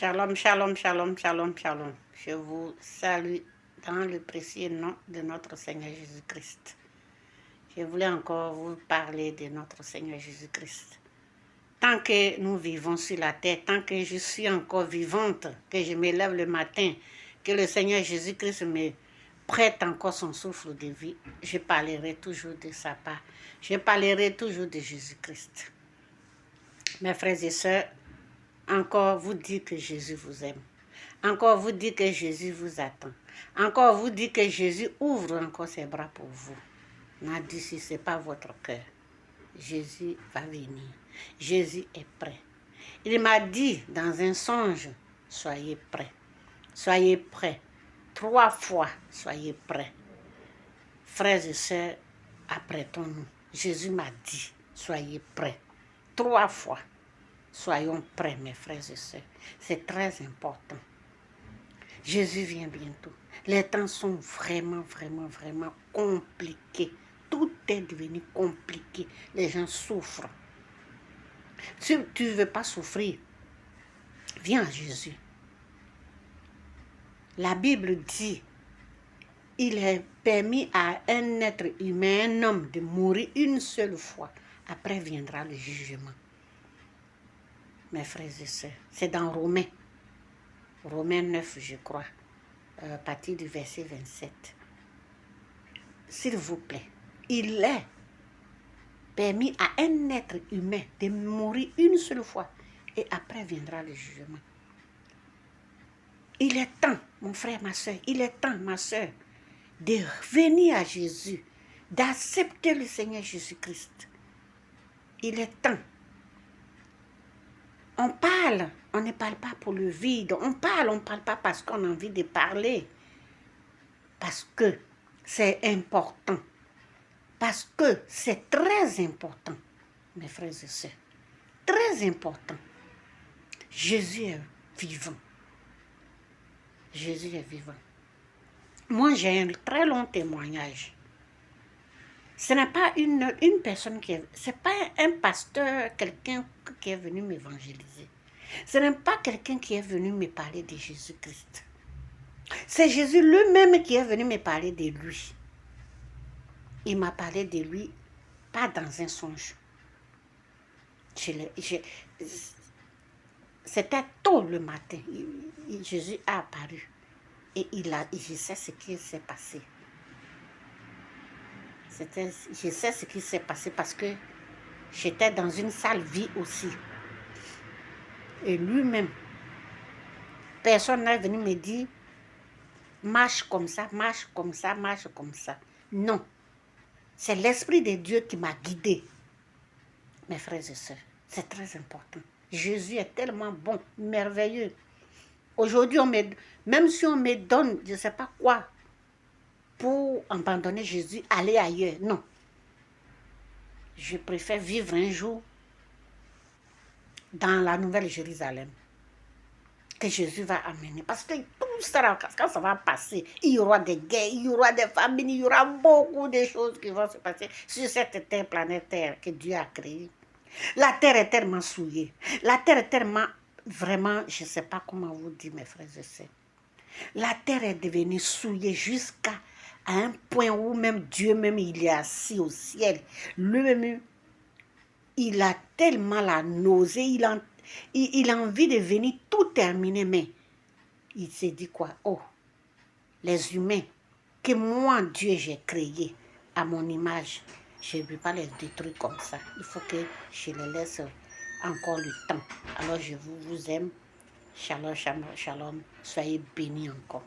Shalom, shalom, shalom, shalom, shalom. Je vous salue dans le précieux nom de notre Seigneur Jésus-Christ. Je voulais encore vous parler de notre Seigneur Jésus-Christ. Tant que nous vivons sur la terre, tant que je suis encore vivante, que je me lève le matin, que le Seigneur Jésus-Christ me prête encore son souffle de vie, je parlerai toujours de sa part. Je parlerai toujours de Jésus-Christ. Mes frères et sœurs, encore vous dites que Jésus vous aime. Encore vous dites que Jésus vous attend. Encore vous dites que Jésus ouvre encore ses bras pour vous. N'a dit si ce n'est pas votre cœur. Jésus va venir. Jésus est prêt. Il m'a dit dans un songe, soyez prêts. Soyez prêts. 3 fois, soyez prêts. Frères et sœurs, apprêtons-nous. Jésus m'a dit, soyez prêts. 3 fois. Soyons prêts, mes frères et sœurs. C'est très important. Jésus vient bientôt. Les temps sont vraiment, vraiment, vraiment compliqués. Tout est devenu compliqué. Les gens souffrent. Si tu ne veux pas souffrir, viens à Jésus. La Bible dit, il est permis à un être humain, un homme, de mourir une seule fois. Après viendra le jugement. Mes frères et sœurs, c'est dans Romains. Romains 9, je crois, à partir du verset 27. S'il vous plaît, il est permis à un être humain de mourir une seule fois et après viendra le jugement. Il est temps, mon frère, ma soeur, il est temps, ma soeur, de venir à Jésus, d'accepter le Seigneur Jésus-Christ. Il est temps. On parle, on ne parle pas pour le vide. On parle pas parce qu'on a envie de parler. Parce que c'est important. Parce que c'est très important, mes frères et sœurs. Très important. Jésus est vivant. Jésus est vivant. Moi, j'ai un très long témoignage. Ce n'est pas une personne qui est... Ce n'est pas un pasteur, quelqu'un qui est venu m'évangéliser. Ce n'est pas quelqu'un qui est venu me parler de Jésus-Christ. C'est Jésus lui-même qui est venu me parler de lui. Il m'a parlé de lui, pas dans un songe. C'était tôt le matin. Jésus a apparu. Et je sais ce qui s'est passé. Je sais ce qui s'est passé parce que j'étais dans une salle vide aussi. Et lui-même, personne n'est venu me dire, marche comme ça, marche comme ça, marche comme ça. Non. C'est l'Esprit de Dieu qui m'a guidée. Mes frères et sœurs, c'est très important. Jésus est tellement bon, merveilleux. Aujourd'hui, même si on me donne, je ne sais pas quoi, pour abandonner Jésus, aller ailleurs. Non. Je préfère vivre un jour dans la Nouvelle Jérusalem que Jésus va amener. Parce que tout ça, quand ça va passer, il y aura des guerres, il y aura des famines, il y aura beaucoup de choses qui vont se passer sur cette terre planétaire que Dieu a créée. La terre est tellement souillée. La terre est tellement, vraiment, je ne sais pas comment vous dire, mes frères et sœurs. La terre est devenue souillée jusqu'à un point où même Dieu même il est assis au ciel. Lui-même, il a tellement la nausée, il a envie de venir tout terminer, mais il s'est dit quoi? Oh, les humains que moi, Dieu, j'ai créés à mon image, je ne peux pas les détruire comme ça. Il faut que je les laisse encore le temps. Alors je vous aime. Shalom, shalom, shalom. Soyez bénis encore.